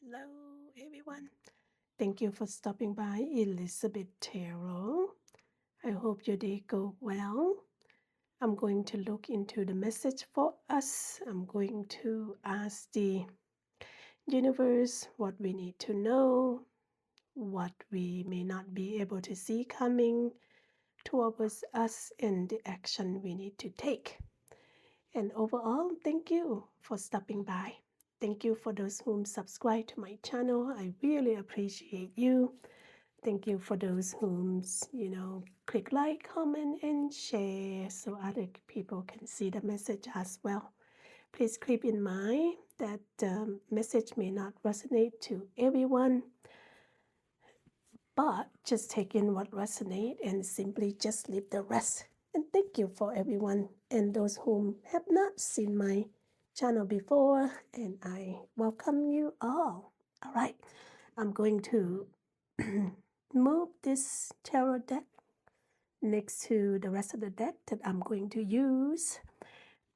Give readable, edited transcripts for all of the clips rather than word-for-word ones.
Hello, everyone. Thank you for stopping by Elizabeth Tarot. I hope your day go well. I'm going to look into the message for us. I'm going to ask the universe what we need to know, what we may not be able to see coming towards us, and the action we need to take. And overall, thank you for stopping by. Thank you for those whom subscribe to my channel. I really appreciate you. Thank you for those whom, click like, comment, and share so other people can see the message as well. Please keep in mind that the message may not resonate to everyone, but just take in what resonates and simply just leave the rest. And thank you for everyone and those whom have not seen my channel before, and I welcome you all. All right, I'm going to move this tarot deck next to the rest of the deck that I'm going to use.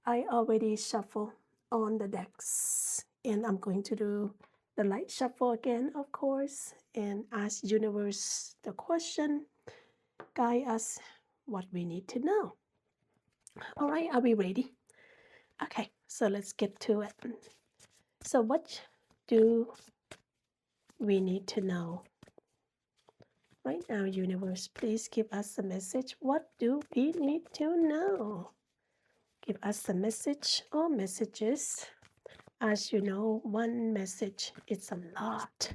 I already shuffle on the decks, and I'm going to do the light shuffle again, of course, and ask universe the question, guide us what we need to know. All right, are we ready? Okay, so let's get to it. So what do we need to know? Right now, universe, please give us a message. What do we need to know? Give us a message or messages. As you know, one message is a lot.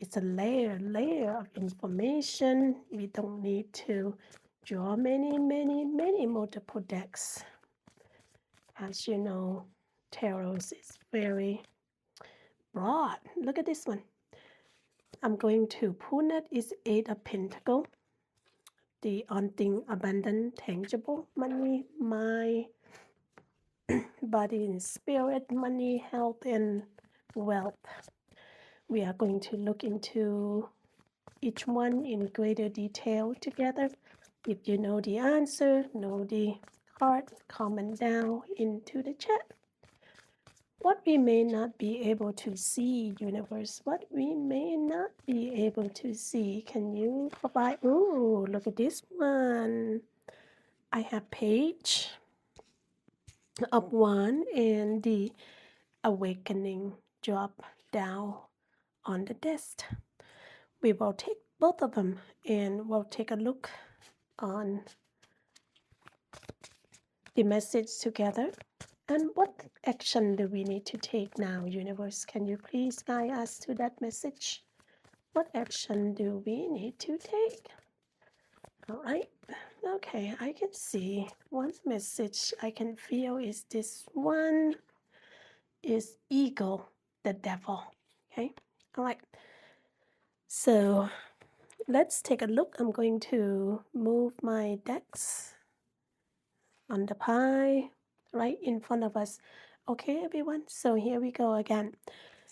It's a layer of information. We don't need to draw many multiple decks. As you know, tarot is very broad. Look at this one. I'm going to pull that is Eight of Pentacles. The unthing, abundant, tangible money, my body and spirit, money, health, and wealth. We are going to look into each one in greater detail together. If you know the answer, know the card, comment down into the chat. What we may not be able to see, universe, what we may not be able to see. Can you provide? Ooh, look at this one. I have Page of One and the Awakening drop down on the desk. We will take both of them and we'll take a look on the message together. And what action do we need to take now, universe? Can you please guide us to that message? What action do we need to take? All right. Okay, I can see one message I can feel is this one is ego, the devil. Okay. All right. So let's take a look. I'm going to move my decks on the pie right in front of us. Okay, everyone. So here we go again.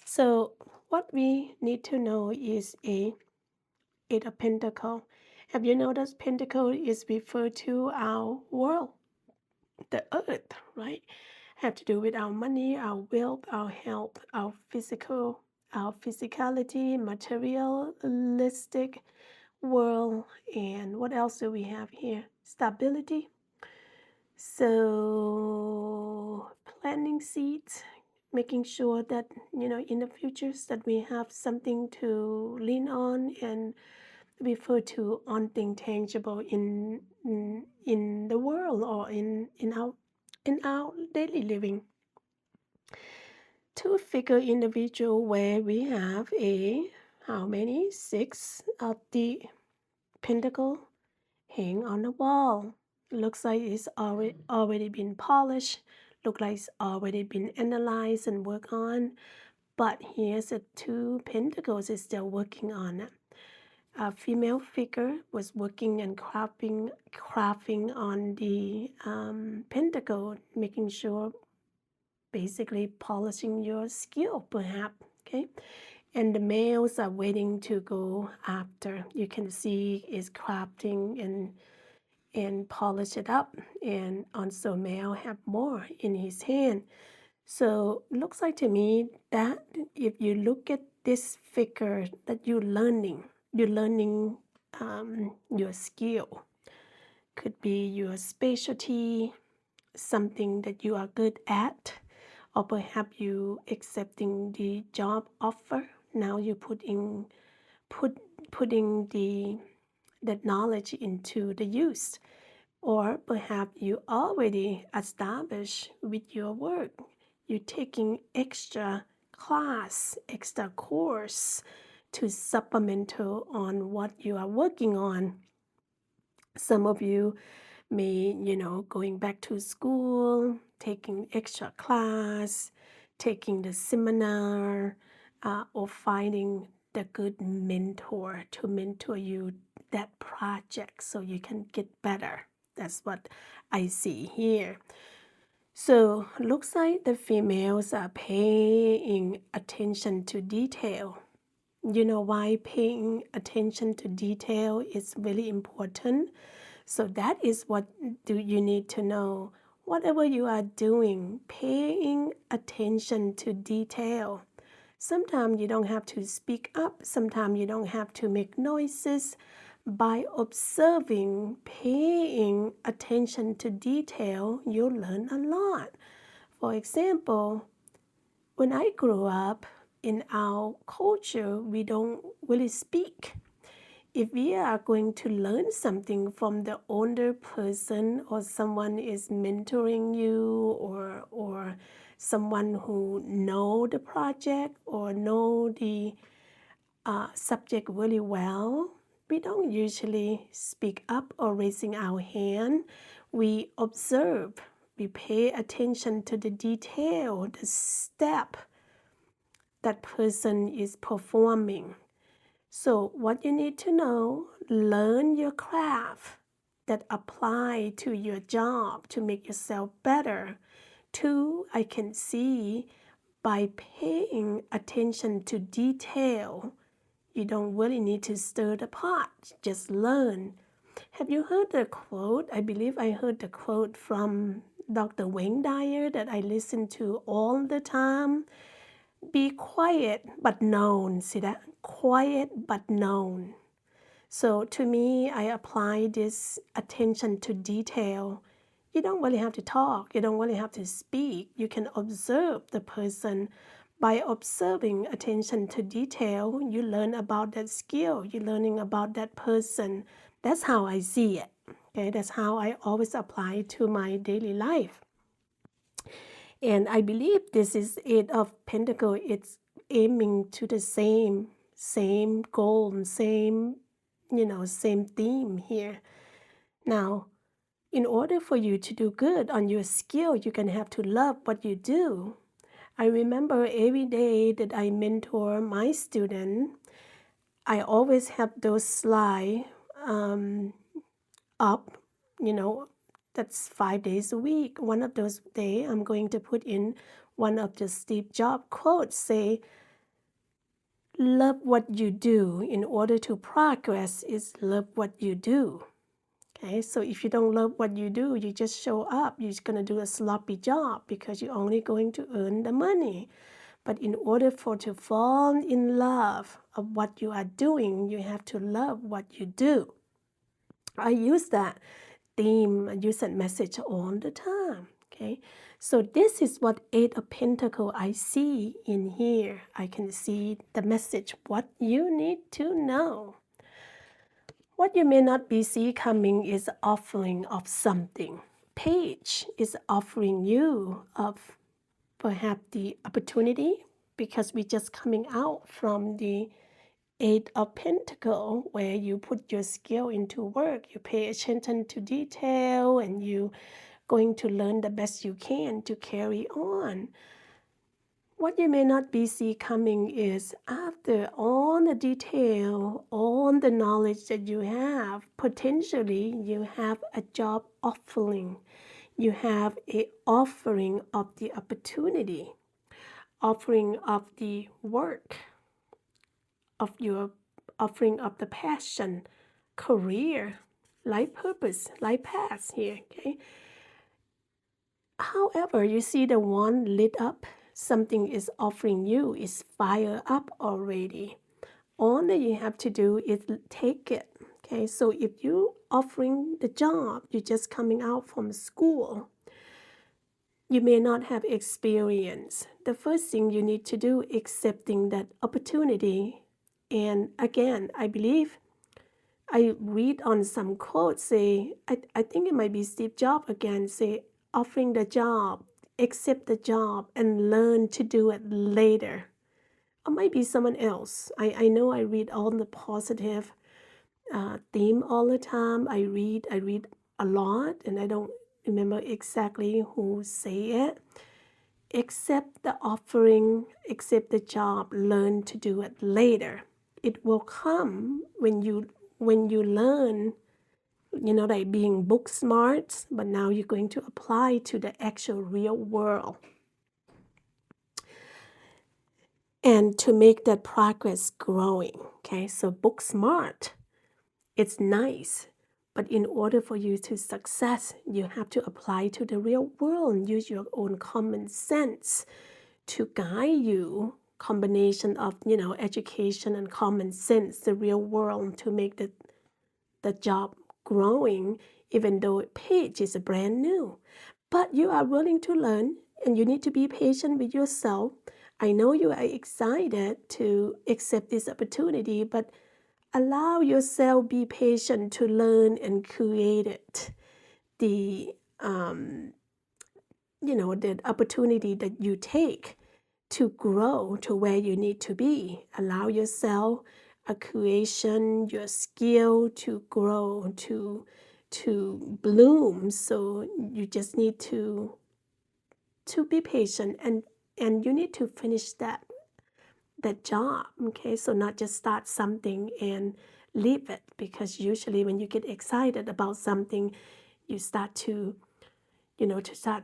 So what we need to know is a Eight of Pentacles. Have you noticed Pentacle is referred to our world, the earth, right? Have to do with our money, our wealth, our health, our physicality, materialistic world, and what else do we have here? Stability. So planting seeds, making sure that in the futures that we have something to lean on and refer to on thing tangible in the world or in our daily living. Two-figure individual where we have a how many? Six of the pentacle hang on the wall. Looks like it's already been polished. Look like it's already been analyzed and worked on. But here's the two pentacles is still working on it. A female figure was working and crafting on the pentacle, making sure, basically polishing your skill, perhaps. Okay, and the males are waiting to go after. You can see is crafting and polish it up, and also male have more in his hand. So looks like to me that if you look at this figure that you're learning your skill. Could be your specialty, something that you are good at, or perhaps you accepting the job offer. Now you putting that knowledge into the use. Or perhaps you already established with your work. You're taking extra class, extra course to supplemental on what you are working on. Some of you may, going back to school, taking extra class, taking the seminar, or finding the good mentor to mentor you that project so you can get better. That's what I see here. So looks like the females are paying attention to detail. You know why paying attention to detail is really important? So that is what do you need to know. Whatever you are doing, paying attention to detail. Sometimes you don't have to speak up. Sometimes you don't have to make noises. By observing, paying attention to detail, you'll learn a lot. For example, when I grew up, in our culture, we don't really speak. If we are going to learn something from the older person, or someone is mentoring you, or someone who know the project or know the subject really well, we don't usually speak up or raising our hand. We observe, we pay attention to the detail, the step that person is performing. So what you need to know, learn your craft that apply to your job to make yourself better. 2, I can see by paying attention to detail, you don't really need to stir the pot, just learn. Have you heard the quote? I believe I heard the quote from Dr. Wayne Dyer that I listen to all the time. Be quiet but known. See that? Quiet but known. So to me, I apply this attention to detail. You don't really have to talk. You don't really have to speak. You can observe the person. By observing attention to detail, you learn about that skill. You're learning about that person. That's how I see it. Okay, that's how I always apply it to my daily life. And I believe this is Eight of Pentacles. It's aiming to the same goal, same theme here. Now, in order for you to do good on your skill, you're going to have to love what you do. I remember every day that I mentor my student, I always have those slides up, that's 5 days a week. One of those days, I'm going to put in one of the Steve Jobs quotes, say, love what you do. In order to progress is love what you do. Okay, so if you don't love what you do, you just show up, you're going to do a sloppy job because you're only going to earn the money. But in order to fall in love of what you are doing, you have to love what you do. I use that theme, I use that message all the time. Okay, so this is what Eight of Pentacles I see in here. I can see the message, what you need to know. What you may not be see coming is offering of something. Page is offering you of perhaps the opportunity, because we're just coming out from the Eight of Pentacles, where you put your skill into work, you pay attention to detail, and you going to learn the best you can to carry on. What you may not be see coming is, after all the detail, all the knowledge that you have, potentially you have a job offering. You have a offering of the opportunity, offering of the work, of your offering of the passion, career, life purpose, life path here, okay? However, you see the one lit up, something is offering you is fire up already. All that you have to do is take it. Okay, so if you offering the job, you're just coming out from school, you may not have experience. The first thing you need to do is accepting that opportunity. And again, I believe I read on some quotes say, I think it might be Steve Jobs again, say offering the job, accept the job and learn to do it later. Or maybe someone else. I know I read all the positive theme all the time. I read a lot, and I don't remember exactly who say it. Accept the offering, accept the job, learn to do it later. It will come when you learn, like being book smart, but now you're going to apply to the actual real world. And to make that progress growing. Okay, so book smart, it's nice, but in order for you to success, you have to apply to the real world and use your own common sense to guide you. Combination of education and common sense, the real world, to make the job growing, even though page is brand new. But you are willing to learn, and you need to be patient with yourself. I know you are excited to accept this opportunity, but allow yourself be patient to learn and create it. The the opportunity that you take to grow to where you need to be. Allow yourself a creation, your skill to grow, to bloom. So you just need to be patient, and you need to finish that job. Okay, so not just start something and leave it, because usually when you get excited about something, you start to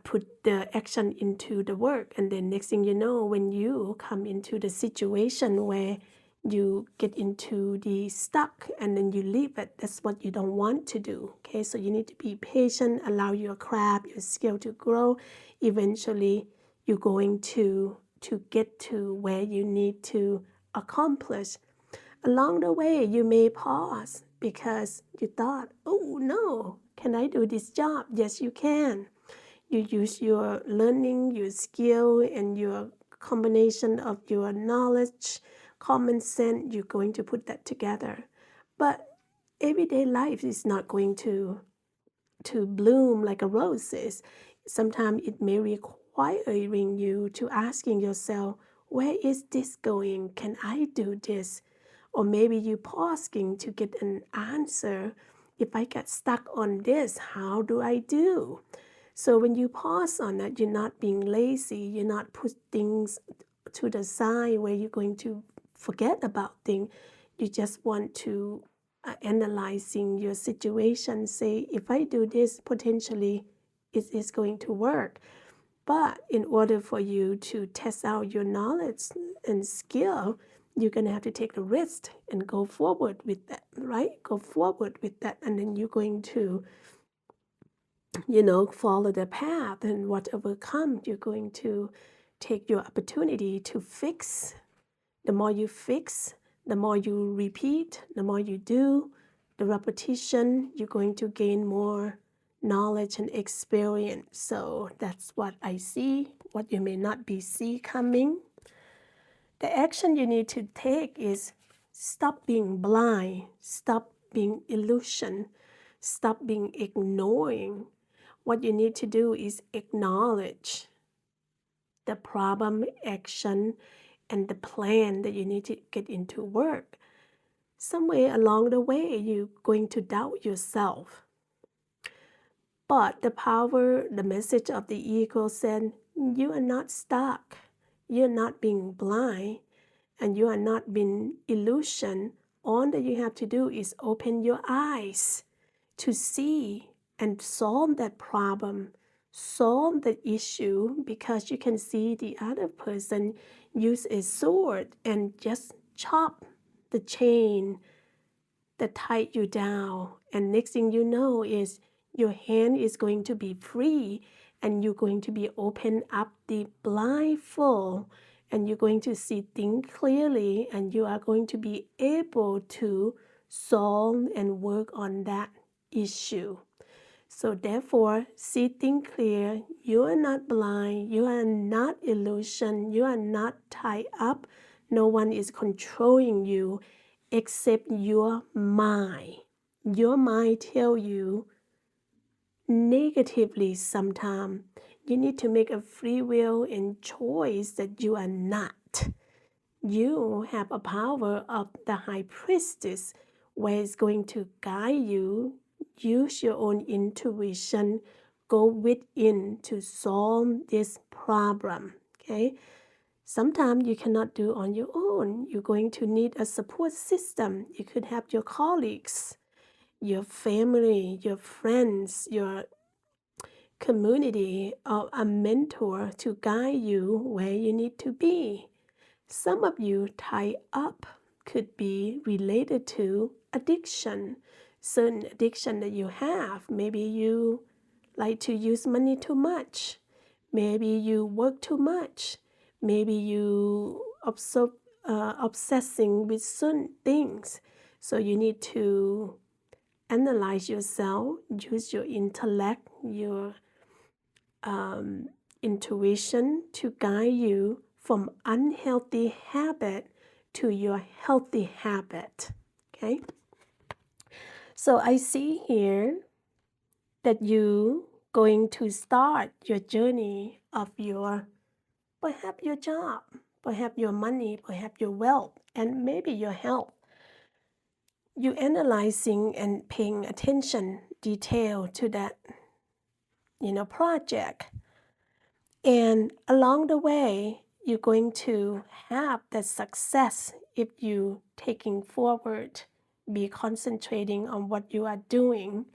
put the action into the work, and then next thing you know, when you come into the situation where you get into the stuck and then you leave it, that's what you don't want to do. Okay, so you need to be patient, allow your craft, your skill to grow. Eventually you're going to get to where you need to accomplish. Along the way, you may pause because you thought, oh no, can I do this job? Yes, you can. You use your learning, your skill, and your combination of your knowledge, common sense, you're going to put that together. But everyday life is not going to bloom like a roses. Sometimes it may requiring you to asking yourself, where is this going? Can I do this? Or maybe you pausing to get an answer. If I get stuck on this, how do I do? So when you pause on that, you're not being lazy. You're not put things to the side where you're going to forget about things. You just want to analyzing your situation. Say, if I do this, potentially it is going to work. But in order for you to test out your knowledge and skill, you're going to have to take a risk and go forward with that, right? Go forward with that. And then you're going to follow the path, and whatever comes, you're going to take your opportunity to fix. The more you fix, the more you repeat, the more you do, the repetition, you're going to gain more knowledge and experience. So that's what I see, what you may not be see coming. The action you need to take is stop being blind, stop being illusion, stop being ignoring. What you need to do is acknowledge the problem, action, and the plan that you need to get into work. Somewhere along the way, you're going to doubt yourself. But the message of the ego said, you are not stuck. You're not being blind, and you are not being illusion. All that you have to do is open your eyes to see and solve that problem, solve the issue, because you can see the other person use a sword and just chop the chain that tied you down. And next thing you know is your hand is going to be free, and you're going to be open up the blindfold, and you're going to see things clearly, and you are going to be able to solve and work on that issue. So therefore, see things clear. You are not blind. You are not illusion. You are not tied up. No one is controlling you except your mind. Your mind tells you negatively sometimes. You need to make a free will and choice that you are not. You have a power of the high priestess where it's going to guide you. Use your own intuition. Go within to solve this problem. Okay? Sometimes you cannot do on your own. You're going to need a support system. You could have your colleagues, your family, your friends, your community, or a mentor to guide you where you need to be. Some of you tied up could be related to addiction, certain addiction that you have. Maybe you like to use money too much. Maybe you work too much. Maybe you obsessing with certain things. So you need to analyze yourself, use your intellect, your intuition to guide you from unhealthy habit to your healthy habit. Okay? So I see here that you going to start your journey of your, perhaps your job, perhaps your money, perhaps your wealth, and maybe your health. You analyzing and paying attention detail to that, project. And along the way, you're going to have that success if you taking forward, be concentrating on what you are doing.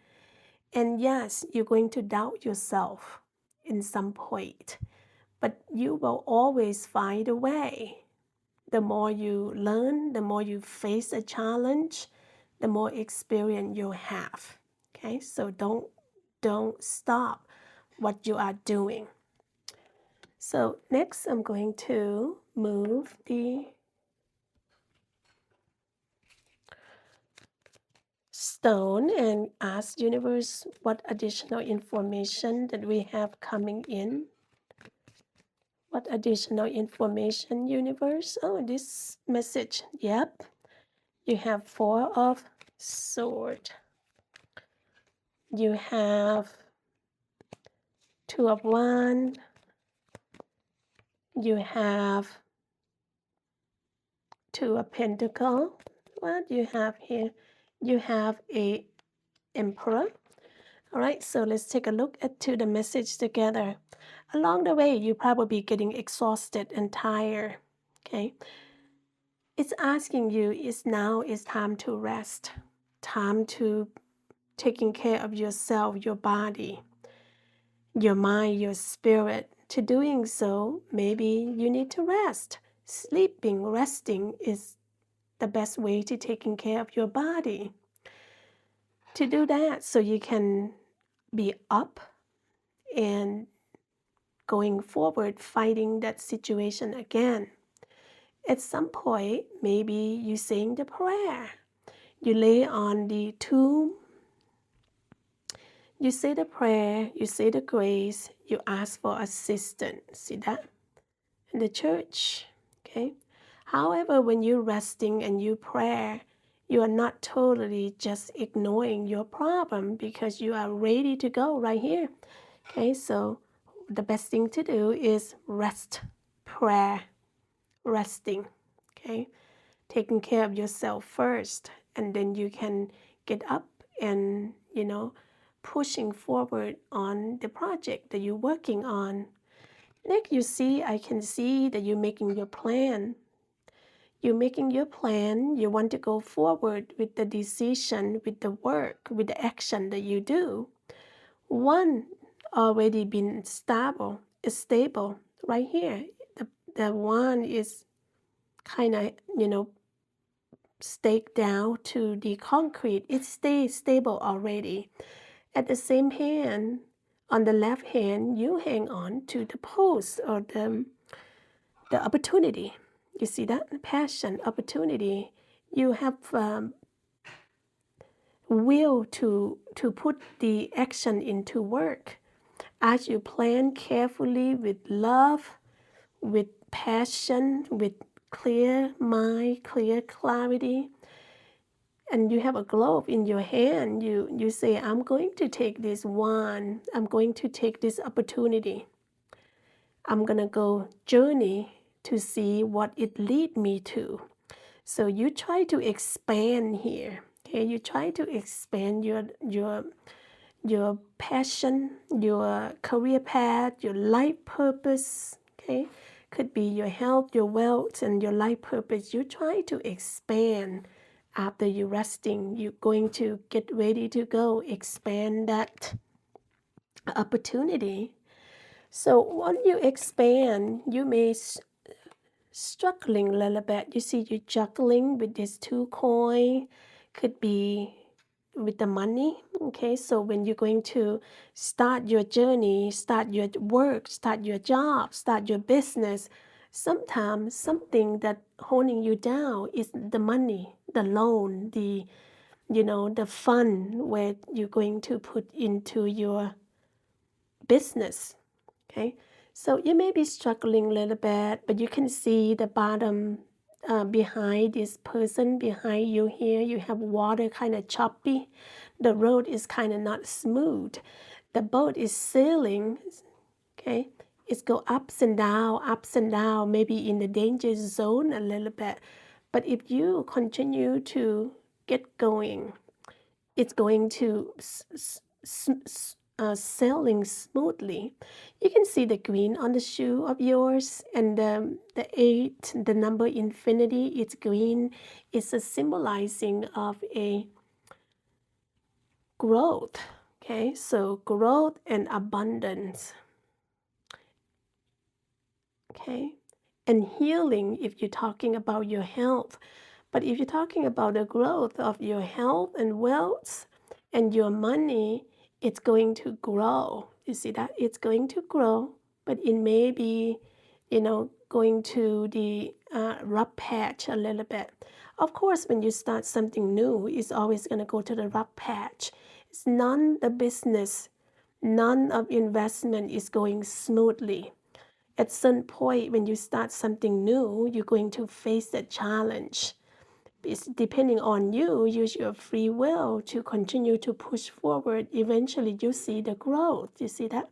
And yes, you're going to doubt yourself in some point, but you will always find a way. The more you learn, the more you face a challenge, the more experience you have. Okay, so don't stop what you are doing. So next I'm going to move the stone and ask universe what additional information that we have coming in. What additional information, universe? Oh, this message. Yep. You have 4 of Swords. You have 2 of Wands. You have 2 of Pentacles. What do you have here? You have a Emperor. All right, so let's take a look at to the message together. Along the way, you're probably getting exhausted and tired. Okay, it's asking you is now is time to rest, time to taking care of yourself, your body, your mind, your spirit. To doing so, maybe you need to rest. Sleeping, resting is the best way to taking care of your body. To do that, so you can be up and going forward, fighting that situation again. At some point, maybe you saying the prayer. You lay on the tomb. You say the prayer, you say the grace, you ask for assistance. See that? In the church. Okay? However, when you're resting and you pray, you are not totally just ignoring your problem because you are ready to go right here. Okay, so the best thing to do is rest, prayer, resting. Okay, taking care of yourself first, and then you can get up and pushing forward on the project that you're working on. Next, I can see that you're making your plan. You're making your plan. You want to go forward with the decision, with the work, with the action that you do. One already been stable right here. The one is kind of, staked down to the concrete. It stays stable already. At the same hand, on the left hand, you hang on to the post or the opportunity. You see that? Passion, opportunity. You have will to put the action into work. As you plan carefully with love, with passion, with clear mind, clear clarity, and you have a globe in your hand, you say, I'm going to take this one, I'm going to take this opportunity. I'm going to go journey to see what it lead me to. So you try to expand here. Okay, you try to expand your passion, your career path, your life purpose. Okay, could be your health, your wealth, and your life purpose. You try to expand after you resting. You're going to get ready to go expand that opportunity. So when you expand, you may struggling a little bit. You see, you're juggling with these two coins. Could be with the money. Okay, so when you're going to start your journey, start your work, start your job, start your business, sometimes something that holding you down is the money, the loan, the the fund where you're going to put into your business. Okay, so you may be struggling a little bit, but you can see the bottom behind this person, behind you here, you have water kind of choppy. The road is kind of not smooth. The boat is sailing, okay? It's go ups and down, maybe in the danger zone a little bit. But if you continue to get going, it's going to sailing smoothly. You can see the green on the shoe of yours, and the 8, the number infinity, it's green. It's a symbolizing of a growth. Okay, so growth and abundance. Okay, and healing if you're talking about your health. But if you're talking about the growth of your health and wealth and your money, it's going to grow. You see that? It's going to grow, but it may be, going to the rough patch a little bit. Of course, when you start something new, it's always going to go to the rough patch. It's none the business, none of investment is going smoothly. At some point, when you start something new, you're going to face a challenge. It's depending on you. Use your free will to continue to push forward. Eventually, you see the growth. You see that?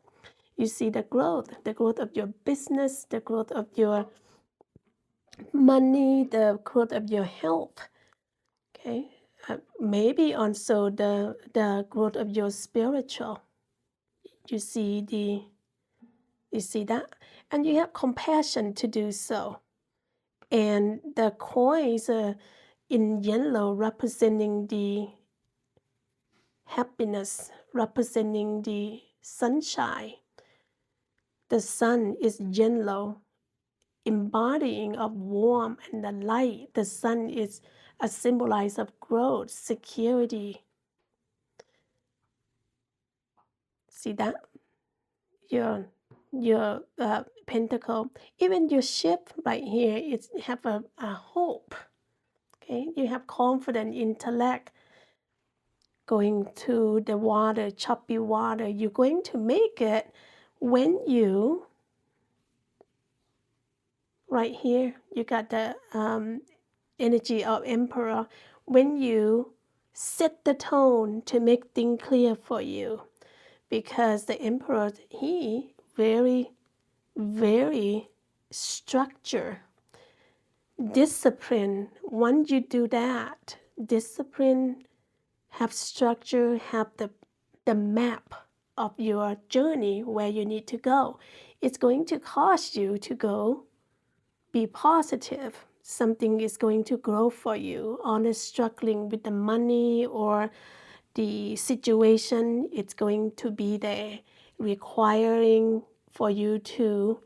You see the growth of your business, the growth of your money, the growth of your health. Okay, maybe also the growth of your spiritual. You see that, and you have compassion to do so. And the coins in yellow representing the happiness, representing the sunshine. The sun is yellow, embodying of warmth and the light. The sun is a symbolize of growth, security. See that? Your pentacle, even your ship right here, it have a hope. Okay, you have confident intellect. Going to the water, choppy water, you're going to make it when you, right here, you got the energy of emperor, when you set the tone to make things clear for you. Because the emperor, he very, very structure, discipline. Once you do that, discipline, have structure, have the map of your journey where you need to go. It's going to cause you to go be positive. Something is going to grow for you. Honest struggling with the money or the situation, it's going to be there, requiring for you to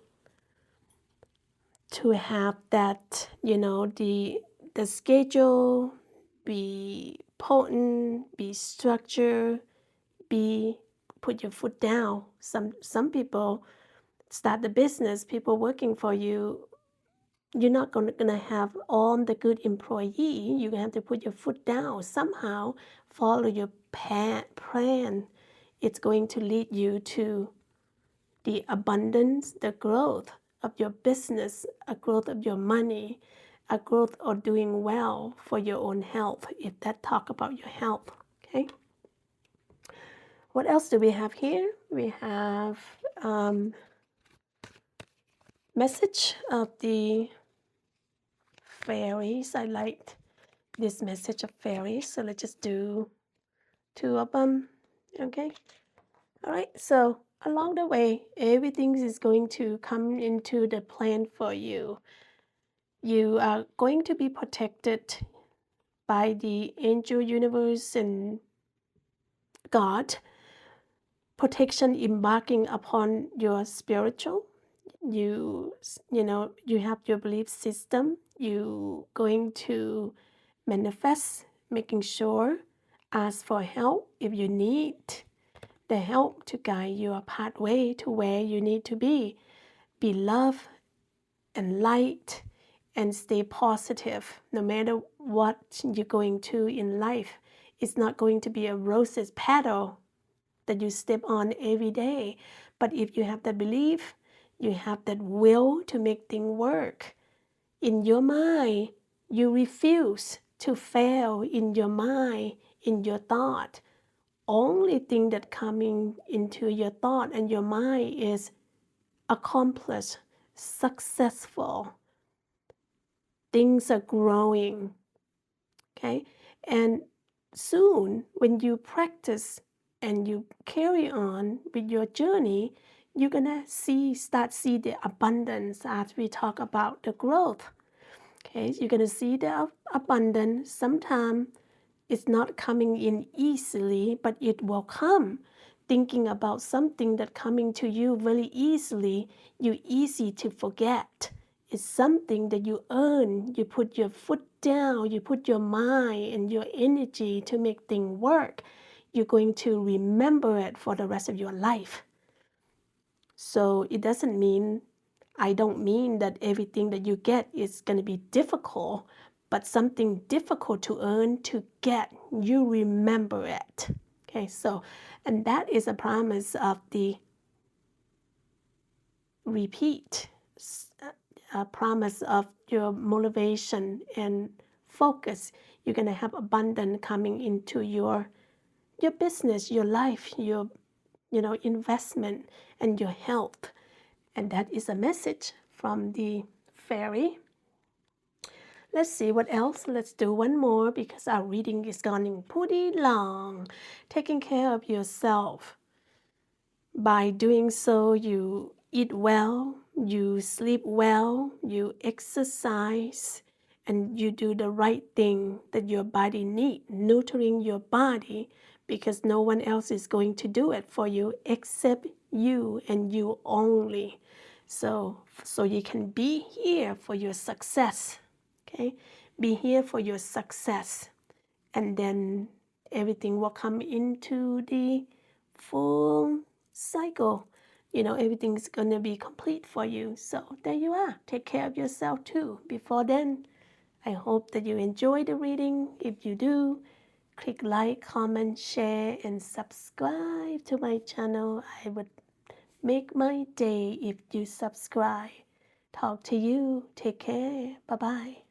have that, the schedule be potent, be structured, be put your foot down. Some people start the business, people working for you. You're not gonna have all the good employee. You're gonna have to put your foot down somehow. Follow your plan. It's going to lead you to the abundance, the growth of your business, a growth of your money, a growth of doing well for your own health. If that talk about your health, okay. What else do we have here? We have message of the fairies. I liked this message of fairies, so let's just do 2 of them. Okay. All right. So along the way, everything is going to come into the plan for you. You are going to be protected by the angel universe and God. Protection embarking upon your spiritual. You know, you have your belief system. You going to manifest, making sure, ask for help if you need the help to guide your pathway to where you need to be. Be love and light and stay positive no matter what you're going to in life. It's not going to be a roses petal that you step on every day. But if you have that belief, you have that will to make things work. In your mind, you refuse to fail in your mind, in your thought. Only thing that coming into your thought and your mind is accomplished, successful. Things are growing. Okay? And soon when you practice and you carry on with your journey, you're gonna start see the abundance as we talk about the growth. Okay, you're gonna see the abundance. Sometimes it's not coming in easily, but it will come. Thinking about something that coming to you very easily, you easy to forget. It's something that you earn. You put your foot down, you put your mind and your energy to make things work. You're going to remember it for the rest of your life. So it doesn't mean, I don't mean that everything that you get is going to be difficult, but something difficult to earn, to get, you remember it. Okay, so, and that is a promise of the repeat, a promise of your motivation and focus. You're going to have abundance coming into your business, your life, your investment, and your health. And that is a message from the fairy. Let's see what else. Let's do one more because our reading is going pretty long. Taking care of yourself. By doing so, you eat well, you sleep well, you exercise, and you do the right thing that your body needs, nurturing your body, because no one else is going to do it for you except you and you only. So you can be here for your success. Okay? Be here for your success. And then everything will come into the full cycle. Everything's going to be complete for you. So there you are. Take care of yourself too. Before then, I hope that you enjoy the reading. If you do, click like, comment, share, and subscribe to my channel. I would make my day if you subscribe. Talk to you. Take care. Bye-bye.